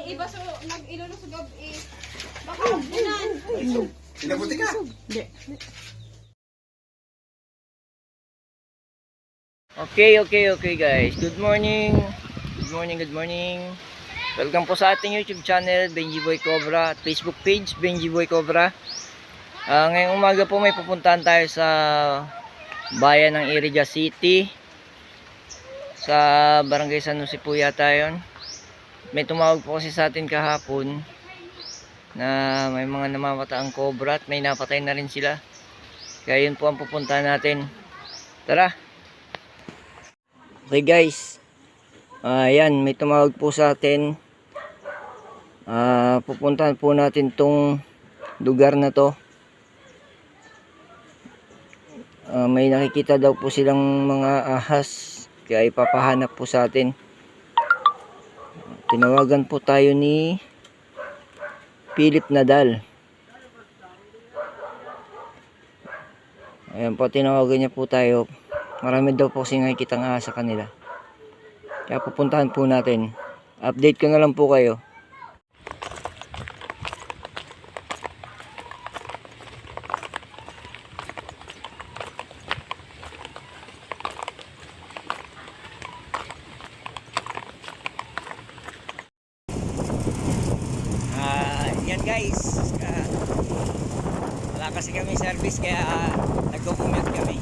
iba so nag-ilulusog baka bunan. Sinabuti ka. Okay guys. Good morning. Good morning. Welcome po sa ating YouTube channel, Benji Boy Cobra, at Facebook page, Benji Boy Cobra. Ngayong umaga po may pupuntahan tayo sa bayan ng Iriga City. Sa Barangay San Jose po yata yun. May tumawag po kasi sa atin kahapon na may mga namamataang cobra at may napatay na rin sila. Kaya yun po ang pupuntahan natin. Tara! Okay guys, ayan, may tumawag po sa atin. Pupuntahan po natin tong lugar na to. May nakikita daw po silang mga ahas, kaya ipapahanap po sa atin. Tinawagan po tayo ni Philip Nadal. Ayan po, tinawagan niya po tayo. Marami daw po kasi nakikita nga sa kanila. Kaya pupuntahan po natin. Update ko na lang po kayo. Yan guys. Wala kasi kami service kaya nagko-commute kami.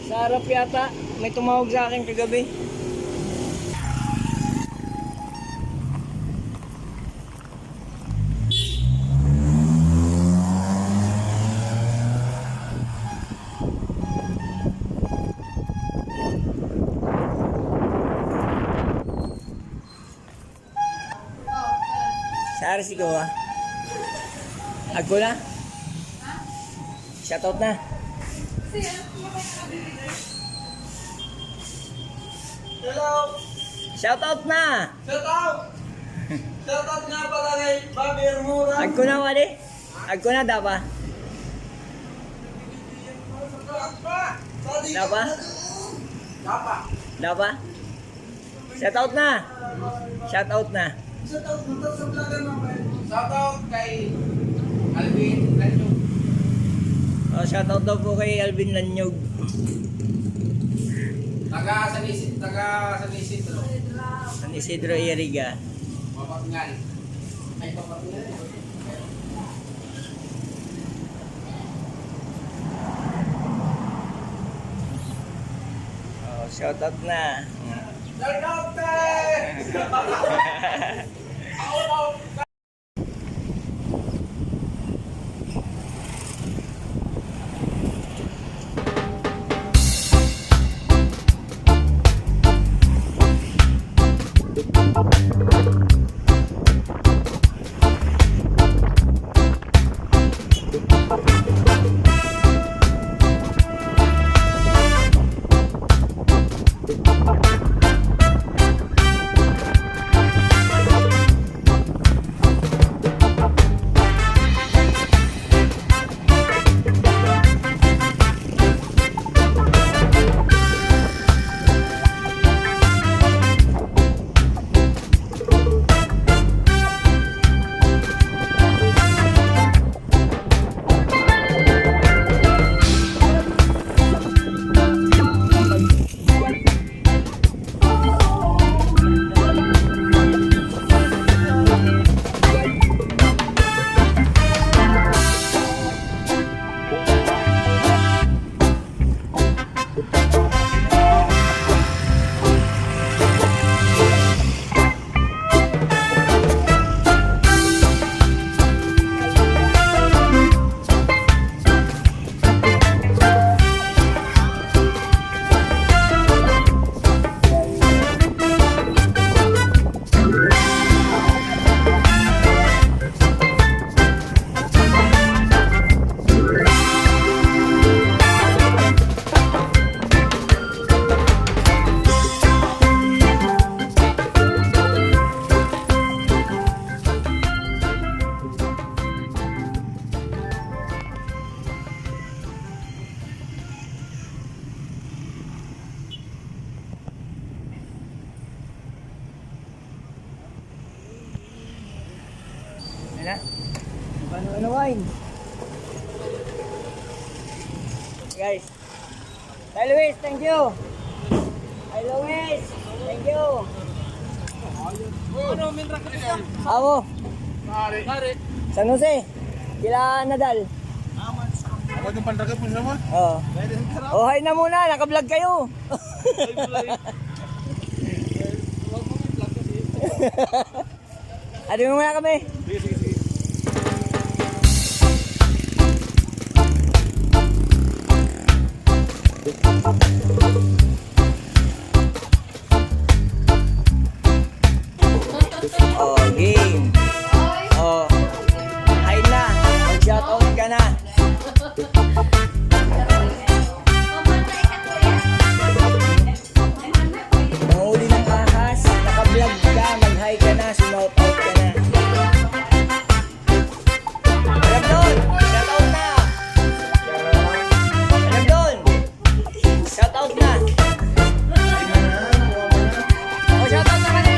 Sa harap yata, may tumawag sa akin kagabi. Sa aras ikaw ha? Agko na? Shoutout na? Hello! Shoutout na! Shoutout! Shoutout nga pala kay Bobby Hermura. Agko na wali? Agko na dapa? Dapa? Dapa? Shoutout na! Shoutout na! Shoutout kay Alvin Lanyog. Shoutout daw po kay Alvin Lanyog. Taga San Isidro. San Isidro Iriga. Mapakngal. Ay, mapakngal. Shoutout na. Shoutout Ano? Ano wine? Guys. Hi Luis, thank you. Hi Luis, thank you. Ano, minra ka niya? Ako, Pare. San Jose. Kila Nadal. Ako yung pandraga po naman. Oo. Oh, hi na muna, naka-vlog kayo. Adi mo muna kami. Sige. Oh, game. Oh. Hi na. Mag-shoutout ka na. Nanguli ng ahas, naka-vlog ka, mag-hi ka na, sinout-out ka na. Alam doon, shoutout na. Alam doon, shoutout na. Oh, shoutout na kani.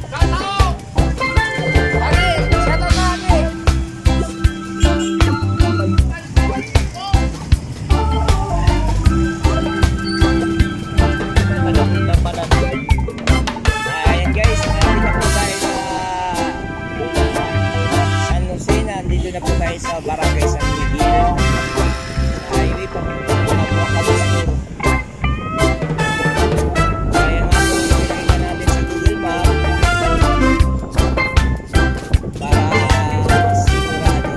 Shoutout! Kani, shoutout na kani. Ayan guys, nandito na po tayo sa San Jose, nandito na po tayo sa Barangay San Miguel. Sa highway pa po Kabustor. Kaya nga po, pinakita natin sa Google Map para sigurado.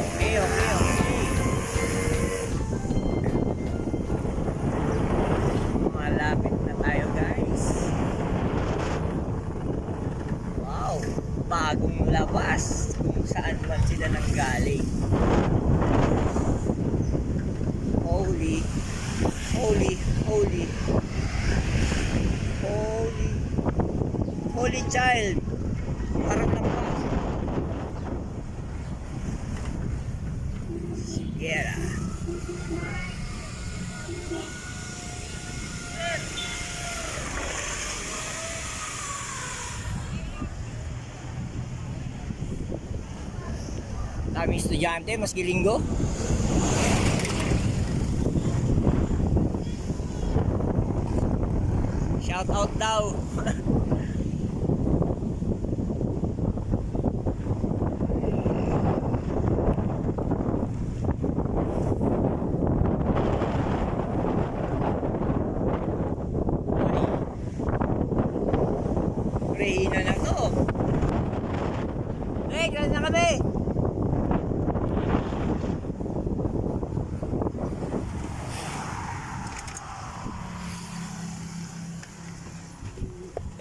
Okay. Malapit na tayo guys. Wow, bagong labas kung saan man sila nanggaling. Holy child. Parang lampas. Sigera. Daming estudyante, maski linggo. Shout out daw.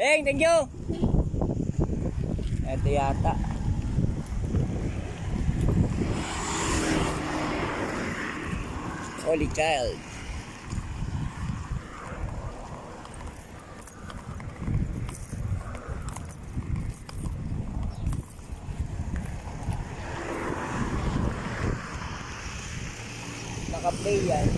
Thank you. Ito yata. Holy Child. Naka-play yan.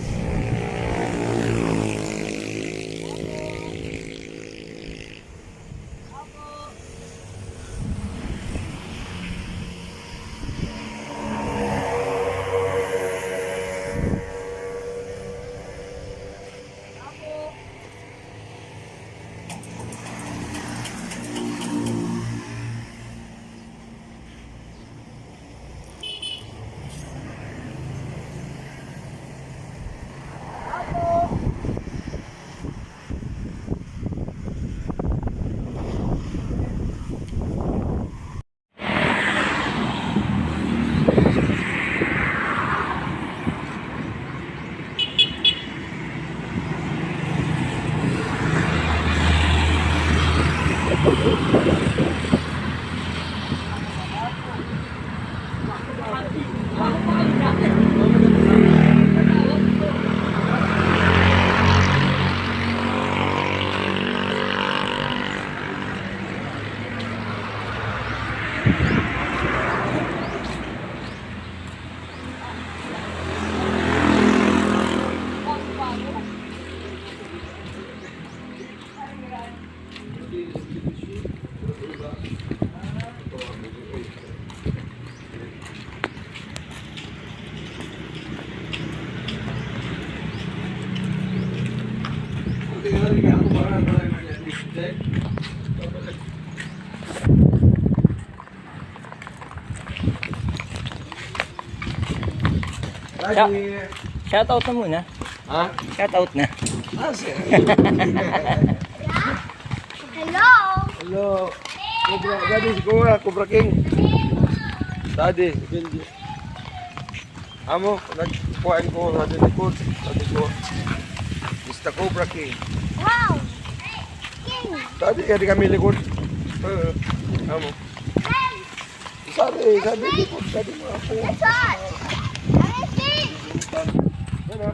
Shout out na muna. Ha? Shout out na. Hello! Hello. Daddy, si Cobra King. Daddy, Benji. Amo, nagkuhain ko sa likod. Daddy ko. Mr. Cobra King. Wow! King! Daddy, kaya kami likod. Amo. Sabi likod. Daddy mo ako. It's hot! Anything! Ano?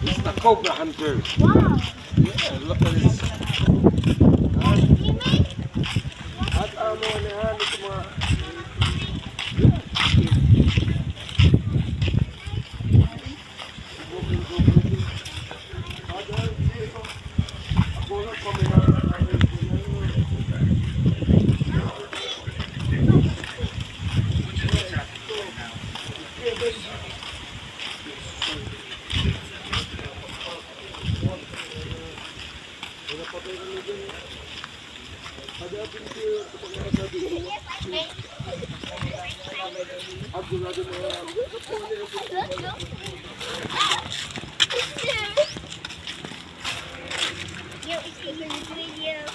It's the Cobra Hunter. Wow! Yeah, look at this. Swimming? At amo niyan ito mga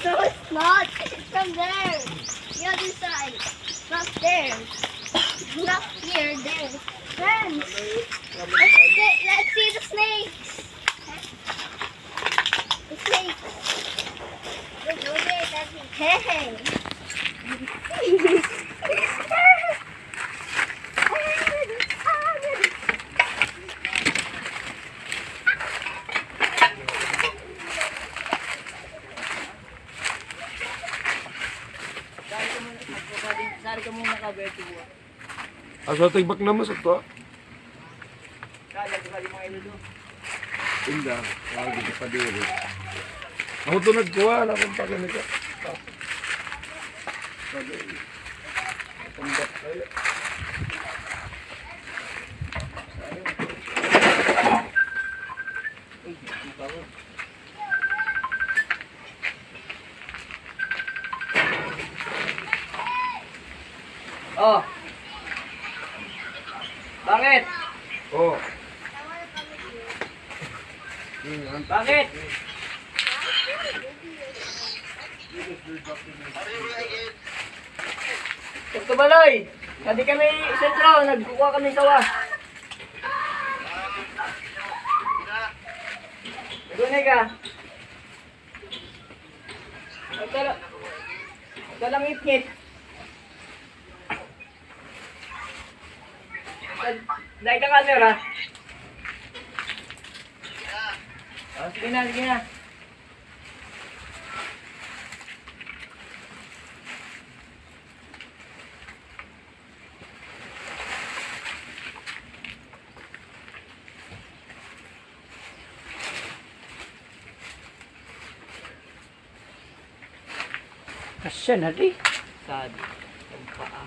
No, it's not. It's from there. The other side. Not there. Not here. There. Friends. Let's see the snakes. The snakes. Look over there, Daddy. Hey. Sari ka muna ka, Bertie. asa tigbak na mas ito. Kaya ka di mga iludo. Indah, lagi di padiri. Ako to nagkuha na kung pakinig ka. Oh. Bakit? Oh. Bakit? Ito baloy. Hindi kami sentro, nagkukuha kami sawa. Nagunay ka. Magdalang ngit-ngit. Dahil ka camera. Oh, sige na, sige na. Kasya na di. Sabi. Ang paa.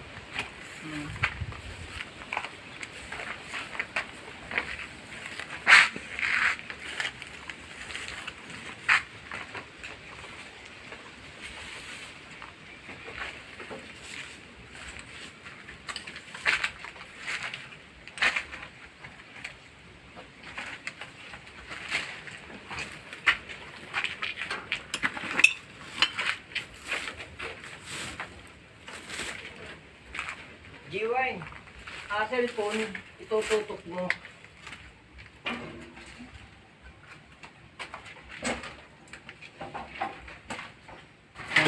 G-Wine, cellphone, itututok mo.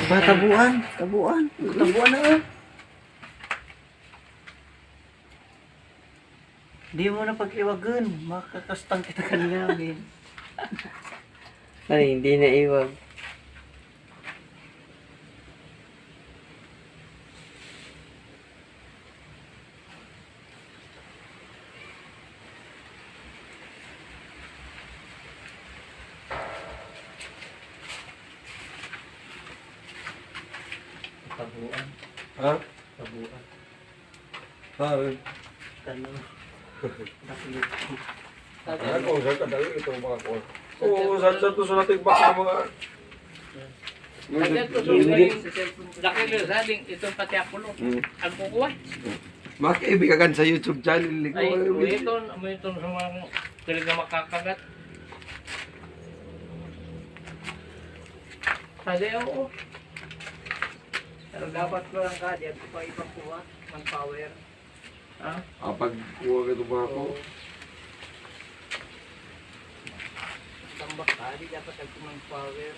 Tabuan. Tabuan na nga. Di mo na pag-iwagan. Makakastang kita kanina. Ay, hindi na iwag. Tabuan. Ha? Tabuan. Saan? Tanong. Ako, saan ka dali ito mga ko? Oo, saan to sa nating bak ng mga... Laki nyo sabing itong pati Apollo. Ang kukuha. Makaibigan sa YouTube channel ko. Ay, ito sa mga talaga makakagat. Sabi ako. Pero dapat ko lang ka, di ako pa ibang kuha, manpower. Ha? Pag kuha ka ito mga ko. Tambak ka, di dapat ako manpower.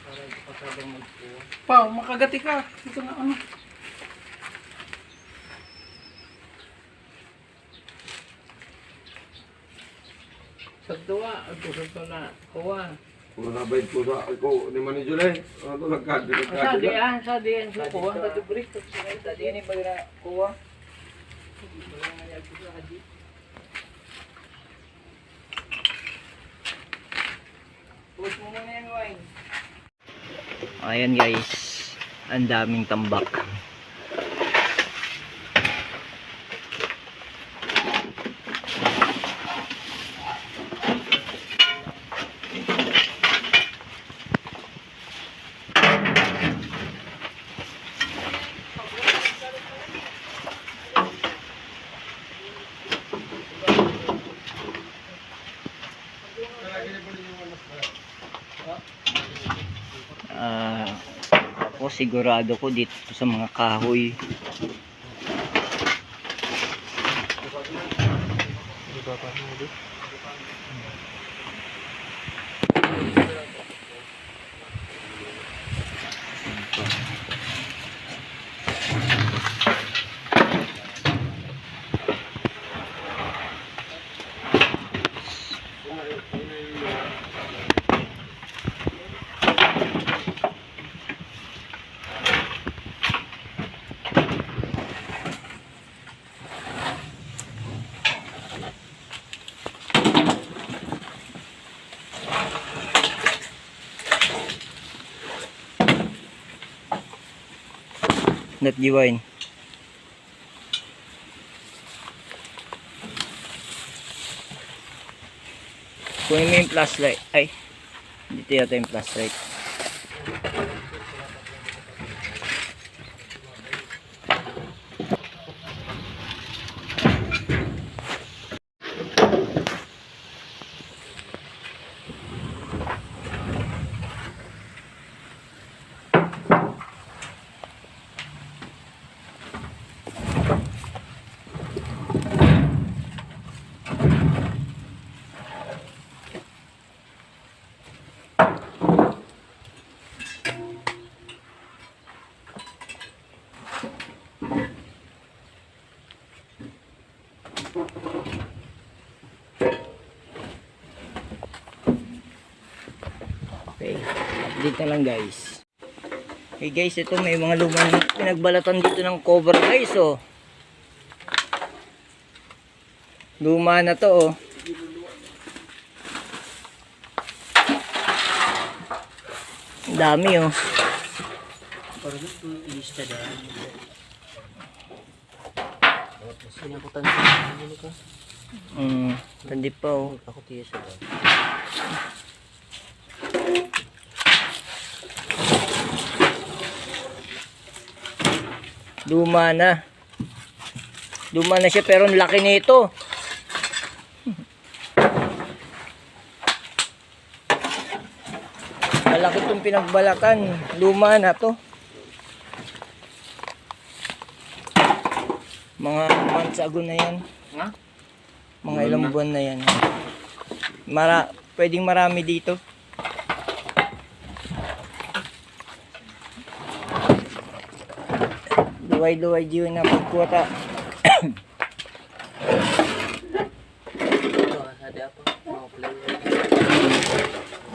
Para hindi pa sabang magkuha. Pa, makagati ka. Ito na ano. Sa duwa, ang tusok na kuha. Kung nabayad ko sa ako, ni Manny Julay. Ano ito, nagkado. Sa diyan, sa kuha. Sa dubrik, sa diyan yung bagra kuha. Wala nga yung kuha, hadi. Push mo muna yan, wine. Ayan guys, ang daming tambak. Tapos sigurado ko dito sa mga kahoy. Not G-Wine. Kunin mo yung flashlight. Ay, dito yata yung flashlight. Dito lang guys. Okay guys, ito may mga lumang pinagbalatan dito ng cover guys oh. Luma na to oh. Ang dami oh. Parang ito ilista dahil. Sinakutan sa ano ka? Hindi pa oh. Ako tiya siya dahil. Luma na. Luma na siya pero ang laki nito. Malaki itong pinagbalatan. Luma na to. Mga months ago na yan. Ha? Mga ilang buwan na yan. Pwedeng marami dito. Luway-luway diyo na pagkuwata. Ito, ada apa? Mau play.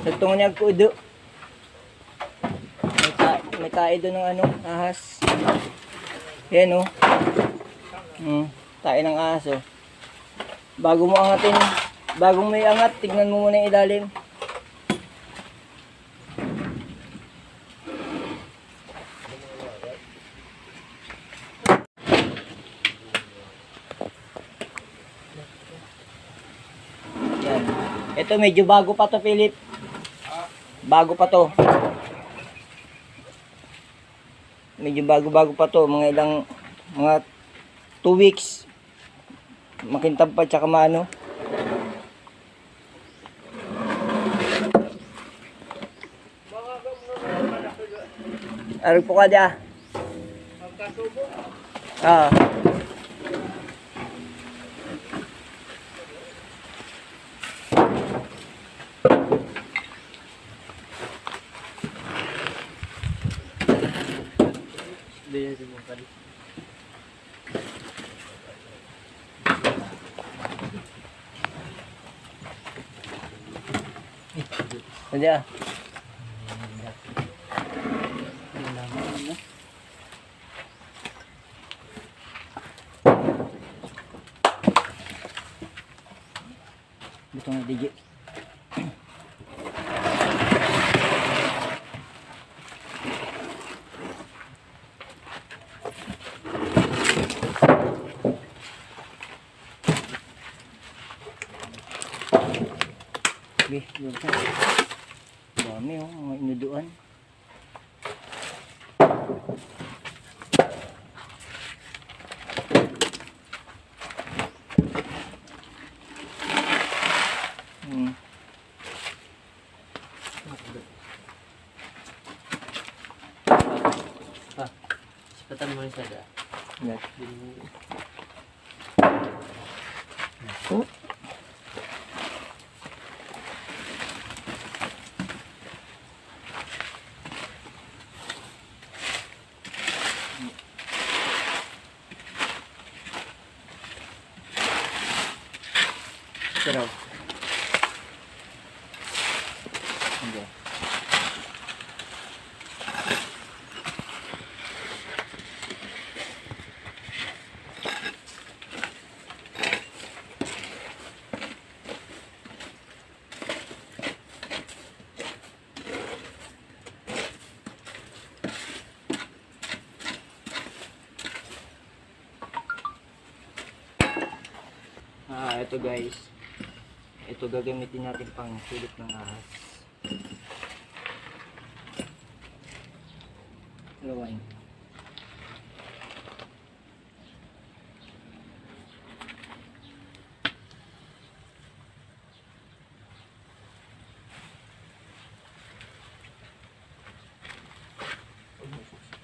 Nagtungo niya kudo. May tae doon ng ano, ahas. Yan oh. Tae ng ahas oh. Bago mo angatin, bagong may angat, tignan mo muna yung ilalim. Yan. Ito medyo bago pa to, Philip. Bago pa to. Medyo bago pa to, mga 2 weeks. Makintab pa tsaka maano. Arog po ka dia. Ah. Dia semua kali. Nandiyan ah. Betul na digit. Okay, yun. Dami oh, mga inuduan. Cepetan mulai sada. Yan. Oh. Pero hindi. Ito guys. Ito gagamitin natin pang silip ng ahas. Gawain.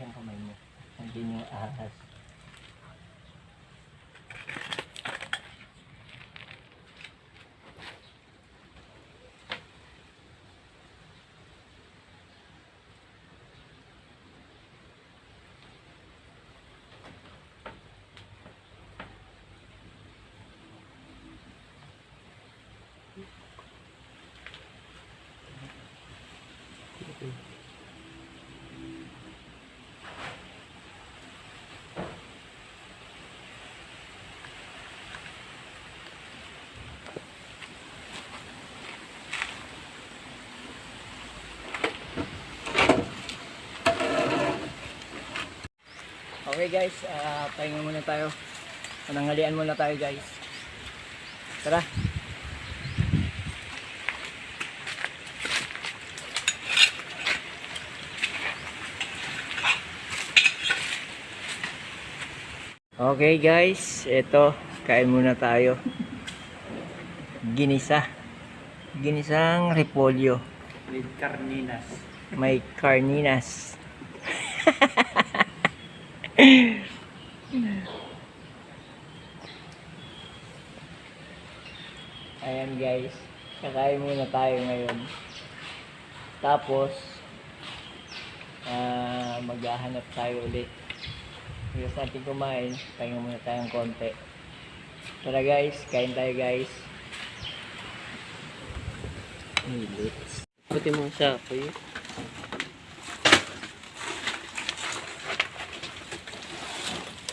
Yan kamay mo. Nandiyan yung ahas. Okay guys, pahinga muna tayo. Pananghalian muna tayo guys. Tara. Okay guys, ito, kain muna tayo. Ginisa. Ginisang repolyo. With carninas. May carninas. Ayan guys, kakain muna tayo ngayon. Tapos, maghahanap tayo ulit. Tapos natin kumain, pahinga muna tayong konti. Tara guys, kain tayo guys. Buti mo siya, kuya.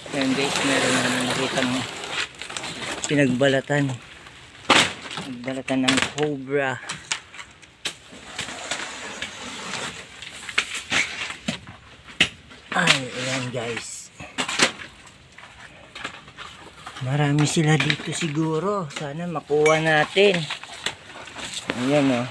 Ayan guys, meron na nakita mo pinagbalatan ng cobra. Ay, ayan guys, marami sila dito siguro. Sana makuha natin. Ayan o.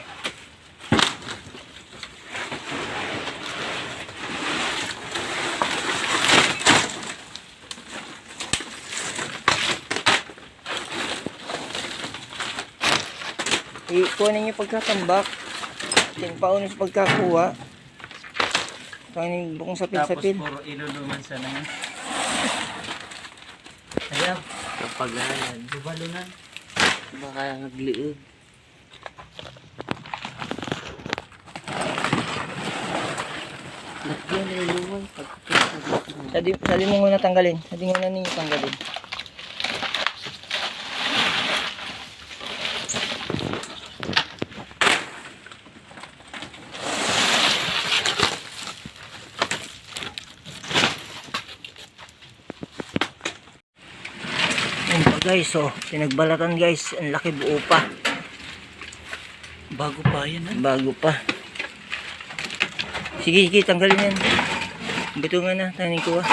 Kunin niyo pagkatambak. Ting pauna sa pagkakuha. Kainin bukong sapil-sapil. Tapos puro iluluman sa naman. Ayaw. Kapagalan. Bubalunan. Baka nagliig. Lagyan na iluway. Sali mo muna tanggalin. Sali mo na ninyo tanggalin. Ayan pa guys, oh. Pinagbalatan guys. Ang laki, buo pa. Bago pa yan, ha? Bago pa. Sige, sige, tanggalin yan. Butungan na, tanin ko ah.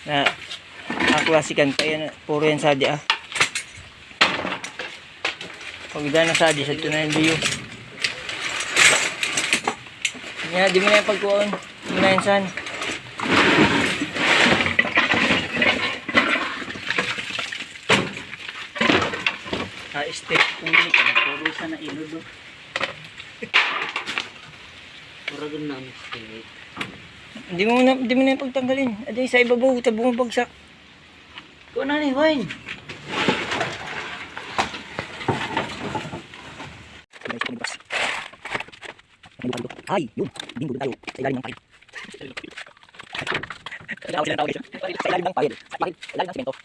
Na, klasikan pa yan. Puro yan sadi ah. Pagda na sadi, sa ito na yung liyo. Yan, di mo na yung pagkuhan. Di mo na yung san. Step ulit. Puro sa na ilulo. Puro na ang step. Di mo na yung pagtanggalin. Adi, sa ibabaw, tabong bagsak. Kung na ni Wayne. Ay, yun. Bingo tayo. Sa ilalim ng pahid. Sa ilalim ng pahid. Sa ilalim ng simento.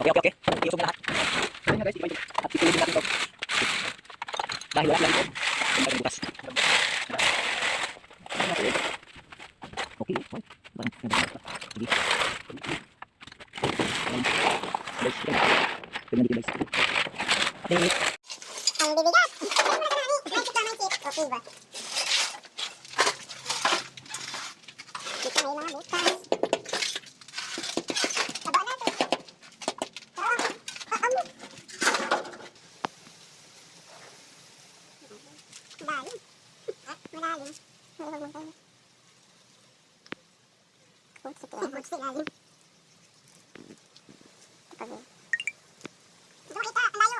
Okay. Iusog na lahat. Ayun na guys, at ipilin natin ito. Dahil wala lang ito. Ayun natin bukas. Okay. Sige. Guys, ganyan dito guys. Okay. Ang bibigat. Okay ba? Dito may mga butas. Taba na ito. Malalim. Malalim. Huwag sa ilalim. Dito kita, layo.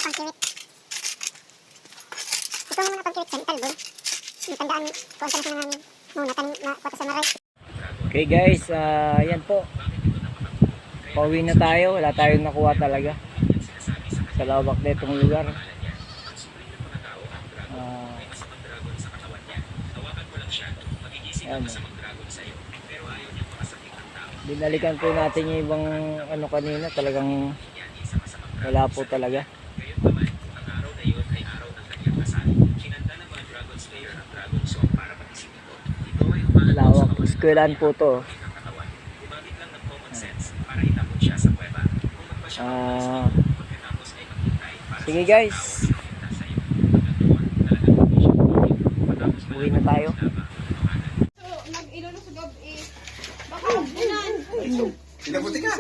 pangkiwit. Ito muna pangkiwit sa talbon. Tandaan kung saan naman muna tanim na kwata sa maray. Okay guys, yan po. Pauwi na tayo. Wala tayong nakuha talaga sa lawak na itong lugar. Yan. Binalikan po natin yung ibang ano kanina, talagang wala po talaga. Lawak, eskwelahan po to. Sige guys, uwi na tayo. Pinabuti ka?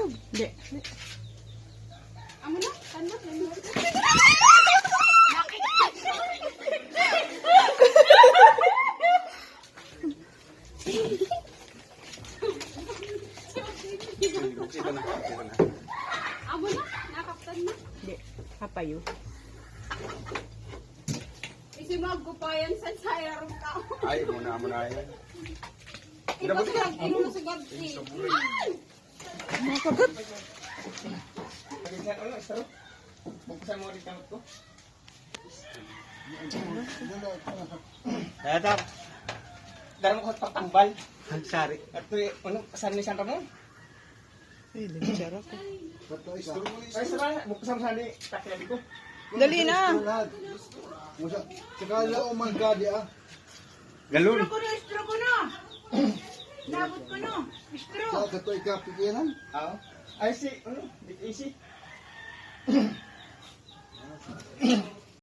Kapayo. Isi magkupayan sa sayarong tao. Ay, muna yan. Iba sa ino sa gabi. Buksan mo rin kamot ko. Kaya tap. Darang ko pagtambal. Ang sari. At ano, saan ni San Ramon? Eh, lechara ko. Ay, saan? Buksan mo saan ni Takilabi ko. Dali na. Sakala o mangkadi ah. Galon. Istro ko na. Nabot ko na. Istro. Sa katoy ka pikiran? Oo. Ay, si, ano? Easy.